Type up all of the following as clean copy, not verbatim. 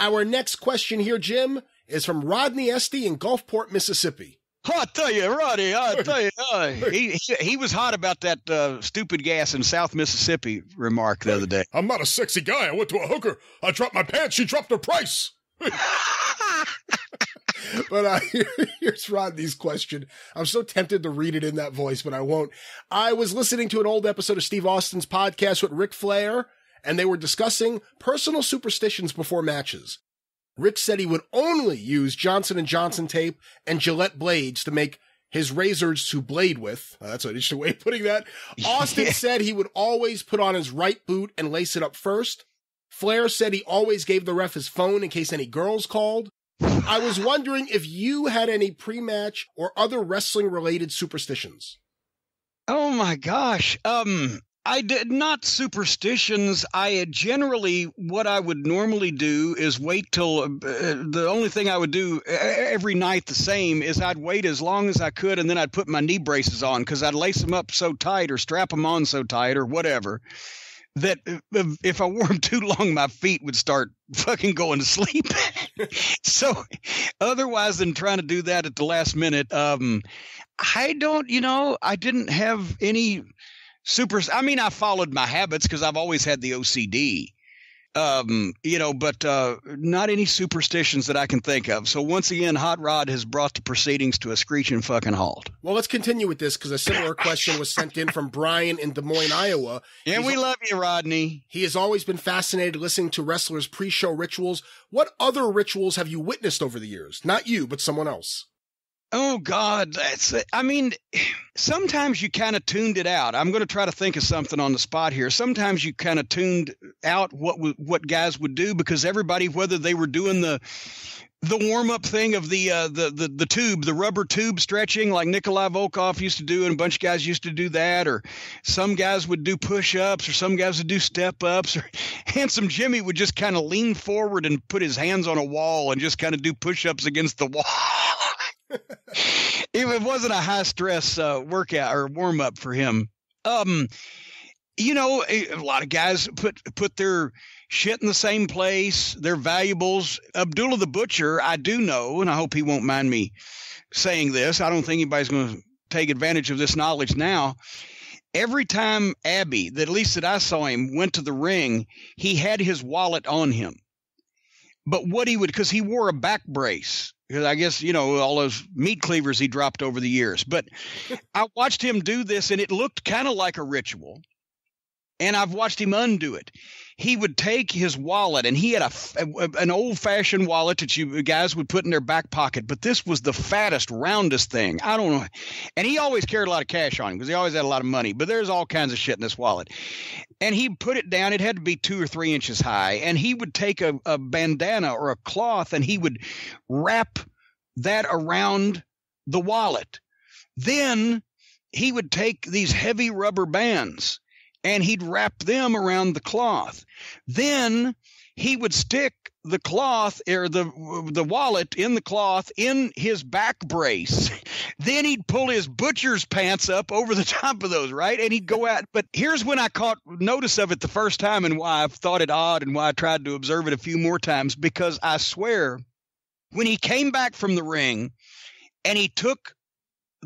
Our next question here, Jim, is from Rodney Esty in Gulfport, Mississippi. I tell you, Roddy, he was hot about that stupid gas in South Mississippi remark the other day. I'm not a sexy guy. I went to a hooker. I dropped my pants. She dropped her price. But here's Rodney's question. I'm so tempted to read it in that voice, but I won't. I was listening to an old episode of Steve Austin's podcast with Ric Flair, and they were discussing personal superstitions before matches. Rick said he would only use Johnson & Johnson tape and Gillette blades to make his razors to blade with. That's an interesting way of putting that. Austin said he would always put on his right boot and lace it up first. Flair said he always gave the ref his phone in case any girls called. I was wondering if you had any pre-match or other wrestling-related superstitions. Oh, my gosh. I did not superstitions. I generally, what I would normally do is wait till the only thing I would do every night the same is I'd wait as long as I could, and then I'd put my knee braces on because I'd lace them up so tight or strap them on so tight or whatever that if I wore them too long, my feet would start fucking going to sleep. So otherwise than trying to do that at the last minute, I didn't have any I followed my habits because I've always had the OCD, but not any superstitions that I can think of. So once again, Hot Rod has brought the proceedings to a screeching fucking halt. Well, let's continue with this because a similar question was sent in from Brian in Des Moines, Iowa. And we love you, Rodney. He has always been fascinated listening to wrestlers' pre-show rituals. What other rituals have you witnessed over the years? Not you, but someone else. Oh, God. Sometimes you kind of tuned it out. I'm going to try to think of something on the spot here. Sometimes you kind of tuned out what guys would do because everybody, whether they were doing the warm-up thing of the tube, the rubber tube stretching like Nikolai Volkov used to do, and a bunch of guys used to do that, or some guys would do push-ups, or some guys would do step-ups, or Handsome Jimmy would just kind of lean forward and put his hands on a wall and just kind of do push-ups against the wall. It wasn't a high stress workout or warm up for him. A lot of guys put their shit in the same place, their valuables. Abdullah the Butcher, I do know, and I hope he won't mind me saying this. I don't think anybody's going to take advantage of this knowledge now. Every time Abby, at least that I saw him, went to the ring, he had his wallet on him. But what he would, because he wore a back brace. Because I guess, all those meat cleavers he dropped over the years. But I watched him do this, and it looked kind of like a ritual. And I've watched him undo it. He would take his wallet, and he had an old-fashioned wallet that you guys would put in their back pocket. But this was the fattest, roundest thing. I don't know. And he always carried a lot of cash on him because he always had a lot of money. But there's all kinds of shit in this wallet. And he put it down. It had to be 2 or 3 inches high. And he would take a bandana or a cloth, and he would wrap that around the wallet. Then he would take these heavy rubber bands, and he'd wrap them around the cloth. Then he would stick the cloth or the wallet in the cloth in his back brace. Then he'd pull his butcher's pants up over the top of those, right? And he'd go out. But here's when I caught notice of it the first time and why I've thought it odd and why I tried to observe it a few more times, because I swear when he came back from the ring and he took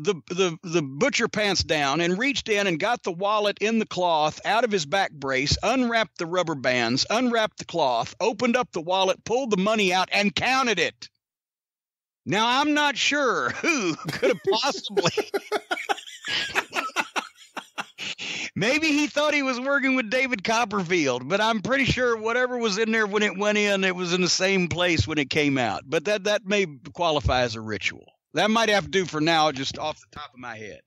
the butcher pants down and reached in and got the wallet in the cloth out of his back brace, unwrapped the rubber bands, unwrapped the cloth, opened up the wallet, pulled the money out, and counted it. Now, I'm not sure who could have possibly. Maybe he thought he was working with David Copperfield, but I'm pretty sure whatever was in there when it went in, it was in the same place when it came out. But that may qualify as a ritual. That might have to do for now, just off the top of my head.